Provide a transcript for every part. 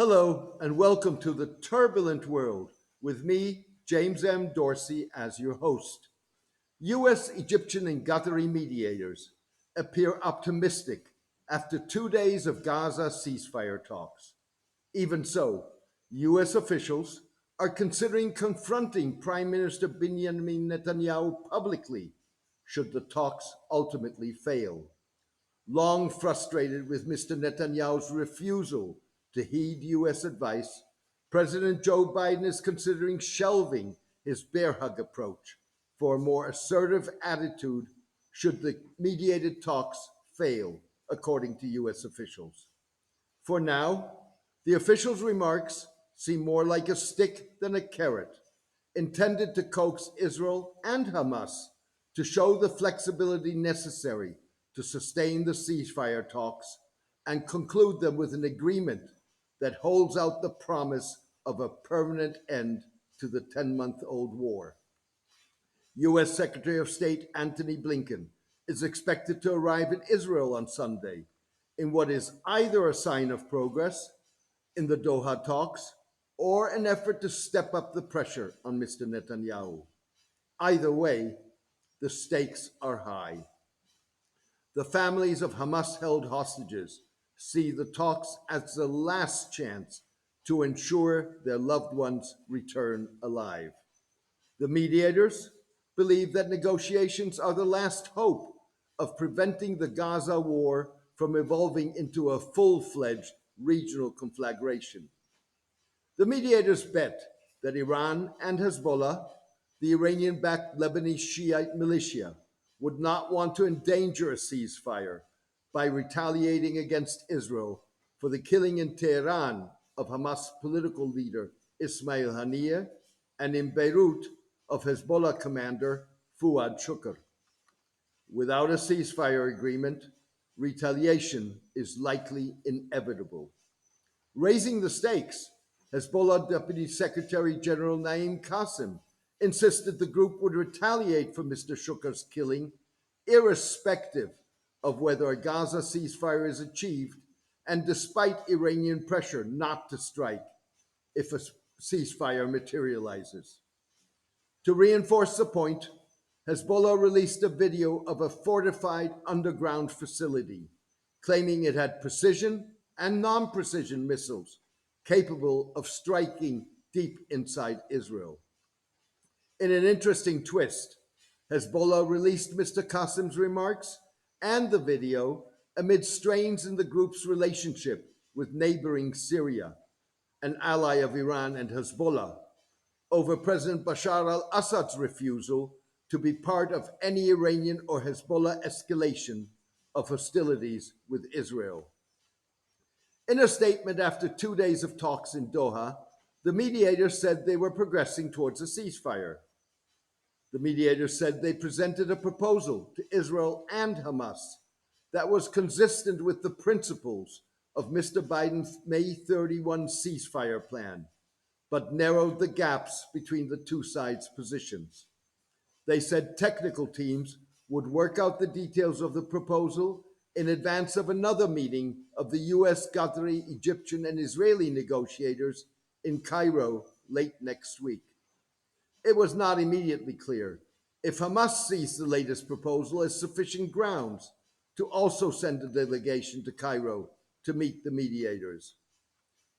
Hello and welcome to the turbulent world with me, James M. Dorsey, as your host. US, Egyptian, and Qatari mediators appear optimistic after 2 days of Gaza ceasefire talks. Even so, US officials are considering confronting Prime Minister Binyamin Netanyahu publicly should the talks ultimately fail. Long frustrated with Mr. Netanyahu's refusal to heed US advice, President Joe Biden is considering shelving his bear hug approach for a more assertive attitude should the mediated talks fail, according to US officials. For now, the officials' remarks seem more like a stick than a carrot, intended to coax Israel and Hamas to show the flexibility necessary to sustain the ceasefire talks and conclude them with an agreement that holds out the promise of a permanent end to the 10-month-old war. US Secretary of State Antony Blinken is expected to arrive in Israel on Sunday in what is either a sign of progress in the Doha talks or an effort to step up the pressure on Mr. Netanyahu. Either way, the stakes are high. The families of Hamas held hostages see the talks as the last chance to ensure their loved ones return alive. The mediators believe that negotiations are the last hope of preventing the Gaza war from evolving into a full-fledged regional conflagration. The mediators bet that Iran and Hezbollah, the Iranian-backed Lebanese Shiite militia, would not want to endanger a ceasefire by retaliating against Israel for the killing in Tehran of Hamas political leader Ismail Haniyeh and in Beirut of Hezbollah commander Fuad Shukr. Without a ceasefire agreement, retaliation is likely inevitable. Raising the stakes, Hezbollah Deputy Secretary General Naim Qassem insisted the group would retaliate for Mr. Shukr's killing, irrespective of whether a Gaza ceasefire is achieved and despite Iranian pressure not to strike if a ceasefire materializes. To reinforce the point, Hezbollah released a video of a fortified underground facility, claiming it had precision and non-precision missiles capable of striking deep inside Israel. In an interesting twist, Hezbollah released Mr. Qassem's remarks and the video amid strains in the group's relationship with neighboring Syria, an ally of Iran and Hezbollah, over President Bashar al-Assad's refusal to be part of any Iranian or Hezbollah escalation of hostilities with Israel. In a statement after 2 days of talks in Doha, the mediators said they were progressing towards a ceasefire. The mediators said they presented a proposal to Israel and Hamas that was consistent with the principles of Mr. Biden's May 31 ceasefire plan, but narrowed the gaps between the two sides' positions. They said technical teams would work out the details of the proposal in advance of another meeting of the US, Qatari, Egyptian, and Israeli negotiators in Cairo late next week. It was not immediately clear if Hamas sees the latest proposal as sufficient grounds to also send a delegation to Cairo to meet the mediators.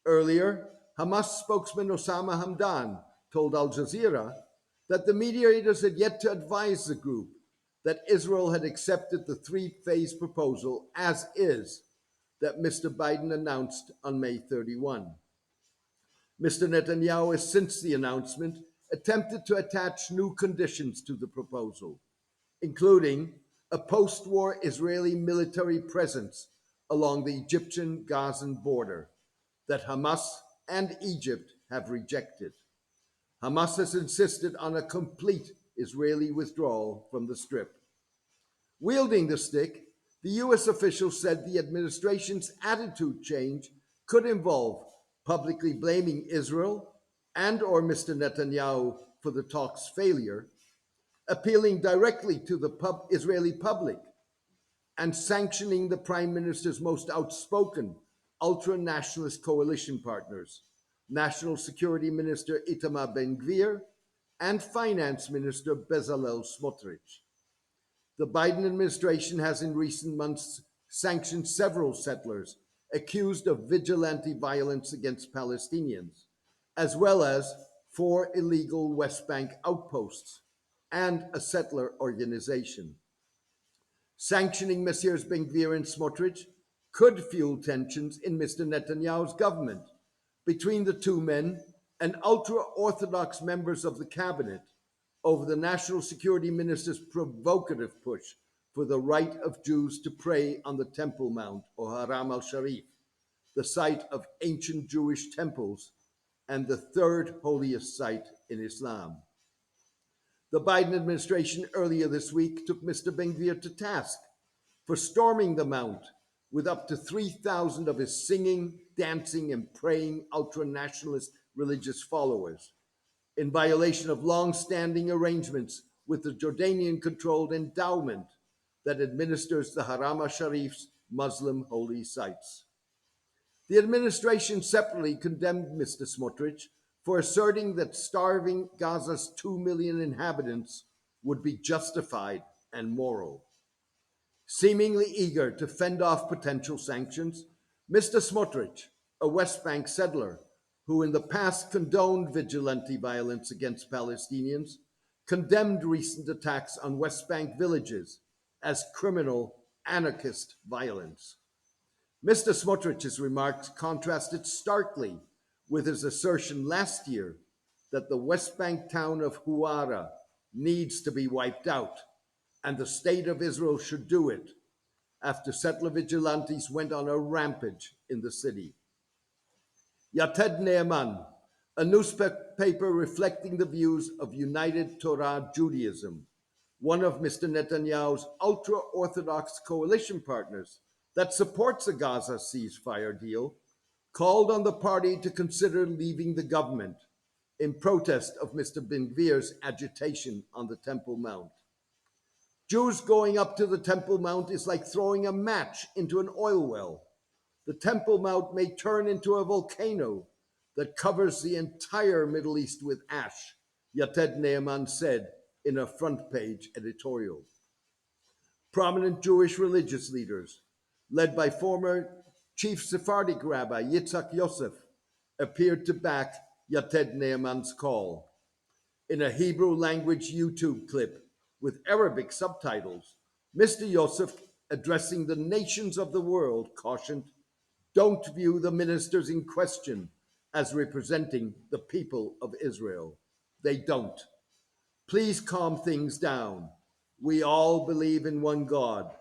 Earlier, Hamas spokesman Osama Hamdan told Al Jazeera that the mediators had yet to advise the group that Israel had accepted the three-phase proposal as is that Mr. Biden announced on May 31. Mr. Netanyahu has since the announcement attempted to attach new conditions to the proposal, including a post-war Israeli military presence along the Egyptian-Gazan border that Hamas and Egypt have rejected. Hamas has insisted on a complete Israeli withdrawal from the Strip. Wielding the stick, the US officials said the administration's attitude change could involve publicly blaming Israel and or Mr. Netanyahu for the talks' failure, appealing directly to the Israeli public, and sanctioning the prime minister's most outspoken ultra-nationalist coalition partners, National Security Minister Itamar Ben-Gvir and Finance Minister Bezalel Smotrich. The Biden administration has in recent months sanctioned several settlers accused of vigilante violence against Palestinians, as well as 4 illegal West Bank outposts and a settler organization. Sanctioning Messieurs Ben-Gvir and Smotrich could fuel tensions in Mr. Netanyahu's government between the two men and ultra-Orthodox members of the cabinet over the National Security Minister's provocative push for the right of Jews to pray on the Temple Mount, or Haram al-Sharif, the site of ancient Jewish temples and the third holiest site in Islam. The Biden administration earlier this week took Mr. Ben-Gvir to task for storming the Mount with up to 3,000 of his singing, dancing, and praying ultra-nationalist religious followers, in violation of long-standing arrangements with the Jordanian-controlled endowment that administers the Haram al-Sharif's Muslim holy sites. The administration separately condemned Mr. Smotrich for asserting that starving Gaza's 2 million inhabitants would be justified and moral. Seemingly eager to fend off potential sanctions, Mr. Smotrich, a West Bank settler who in the past condoned vigilante violence against Palestinians, condemned recent attacks on West Bank villages as criminal anarchist violence. Mr. Smotrich's remarks contrasted starkly with his assertion last year that the West Bank town of Huwara needs to be wiped out and the state of Israel should do it after settler vigilantes went on a rampage in the city. Yated Ne'eman, a newspaper reflecting the views of United Torah Judaism, one of Mr. Netanyahu's ultra-Orthodox coalition partners that supports a Gaza ceasefire deal, called on the party to consider leaving the government in protest of Mr. Ben-Gvir's agitation on the Temple Mount. Jews going up to the Temple Mount is like throwing a match into an oil well. The Temple Mount may turn into a volcano that covers the entire Middle East with ash, Yated Ne'eman said in a front page editorial. Prominent Jewish religious leaders, led by former Chief Sephardic Rabbi Yitzhak Yosef, appeared to back Yated Ne'eman's call. In a Hebrew language YouTube clip with Arabic subtitles, Mr. Yosef, addressing the nations of the world, cautioned, "Don't view the ministers in question as representing the people of Israel. They don't. Please calm things down. We all believe in one God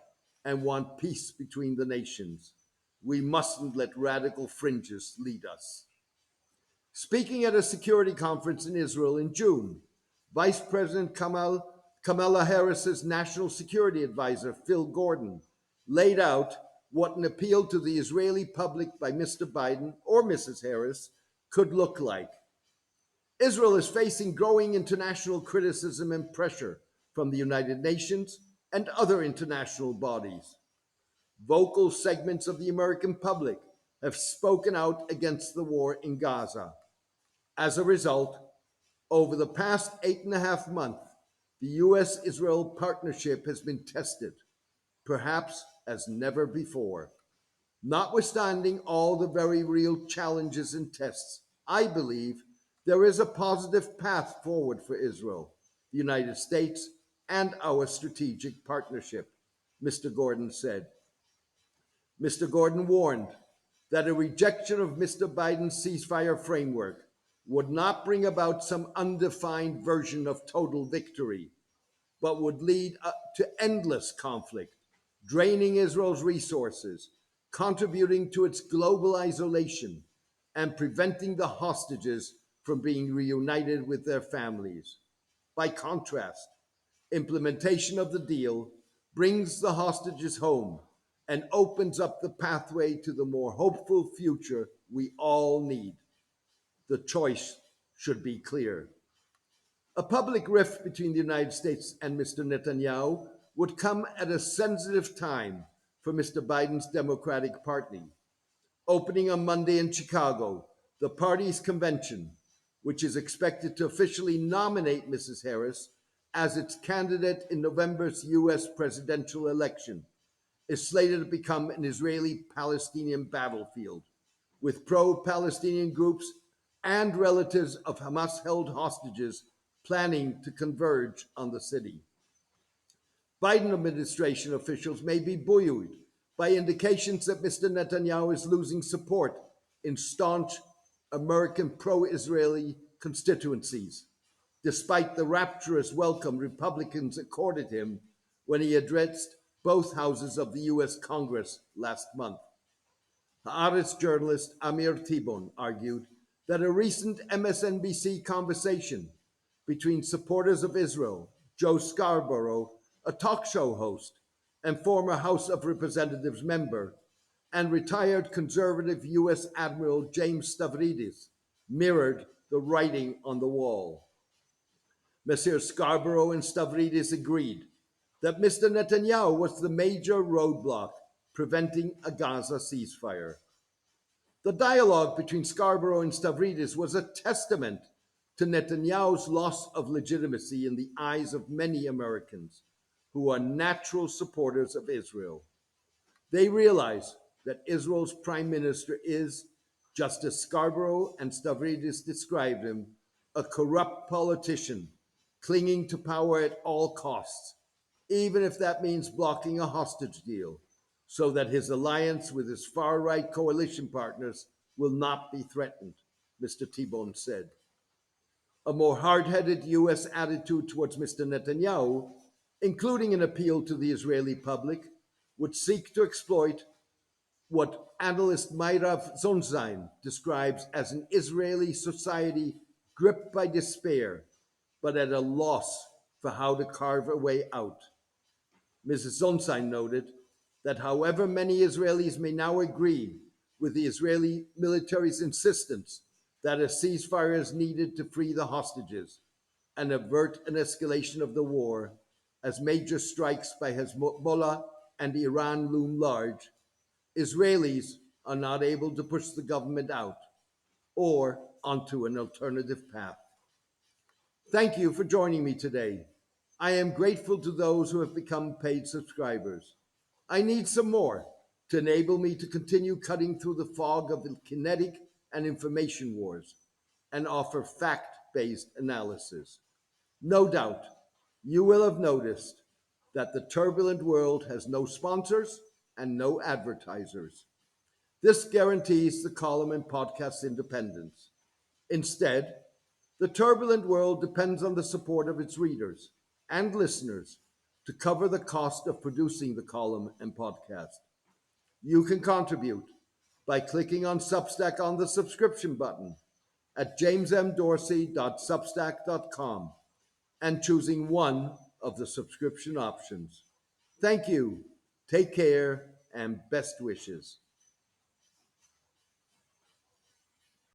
and want peace between the nations. We mustn't let radical fringes lead us." Speaking at a security conference in Israel in June, Vice President Kamala Harris's National Security Advisor, Phil Gordon, laid out what an appeal to the Israeli public by Mr. Biden or Mrs. Harris could look like. Israel is facing growing international criticism and pressure from the United Nations and other international bodies. Vocal segments of the American public have spoken out against the war in Gaza. As a result, over the past 8.5 months, the US-Israel partnership has been tested, perhaps as never before. Notwithstanding all the very real challenges and tests, I believe there is a positive path forward for Israel, the United States, and our strategic partnership, Mr. Gordon said. Mr. Gordon warned that a rejection of Mr. Biden's ceasefire framework would not bring about some undefined version of total victory, but would lead to endless conflict, draining Israel's resources, contributing to its global isolation, and preventing the hostages from being reunited with their families. By contrast, implementation of the deal brings the hostages home and opens up the pathway to the more hopeful future we all need. The choice should be clear. A public rift between the United States and Mr. Netanyahu would come at a sensitive time for Mr. Biden's Democratic Party. opening on Monday in Chicago, the party's convention, which is expected to officially nominate Mrs. Harris as its candidate in November's US presidential election, is slated to become an Israeli Palestinian battlefield, with pro Palestinian groups and relatives of Hamas held hostages planning to converge on the city. Biden administration officials may be buoyed by indications that Mr. Netanyahu is losing support in staunch American pro Israeli constituencies, despite the rapturous welcome Republicans accorded him when he addressed both houses of the US Congress last month. Haaretz journalist Amir Tibon argued that a recent MSNBC conversation between supporters of Israel, Joe Scarborough, a talk show host and former House of Representatives member, and retired conservative US Admiral James Stavridis, mirrored the writing on the wall. Messrs. Scarborough and Stavridis agreed that Mr. Netanyahu was the major roadblock preventing a Gaza ceasefire. The dialogue between Scarborough and Stavridis was a testament to Netanyahu's loss of legitimacy in the eyes of many Americans who are natural supporters of Israel. They realize that Israel's prime minister is, just as Scarborough and Stavridis described him, a corrupt politician clinging to power at all costs, even if that means blocking a hostage deal, so that his alliance with his far-right coalition partners will not be threatened, Mr. Tibon said. A more hard-headed US attitude towards Mr. Netanyahu, including an appeal to the Israeli public, would seek to exploit what analyst Meirav Zonzain describes as an Israeli society gripped by despair, but at a loss for how to carve a way out. Mrs. Zonzain noted that however many Israelis may now agree with the Israeli military's insistence that a ceasefire is needed to free the hostages and avert an escalation of the war, as major strikes by Hezbollah and Iran loom large, Israelis are not able to push the government out or onto an alternative path. Thank you for joining me today. I am grateful to those who have become paid subscribers. I need some more to enable me to continue cutting through the fog of the kinetic and information wars and offer fact-based analysis. No doubt, you will have noticed that the turbulent world has no sponsors and no advertisers. This guarantees the column and podcast's independence. Instead, the turbulent world depends on the support of its readers and listeners to cover the cost of producing the column and podcast. You can contribute by clicking on Substack on the subscription button at jamesmdorsey.substack.com and choosing one of the subscription options. Thank you, take care, and best wishes.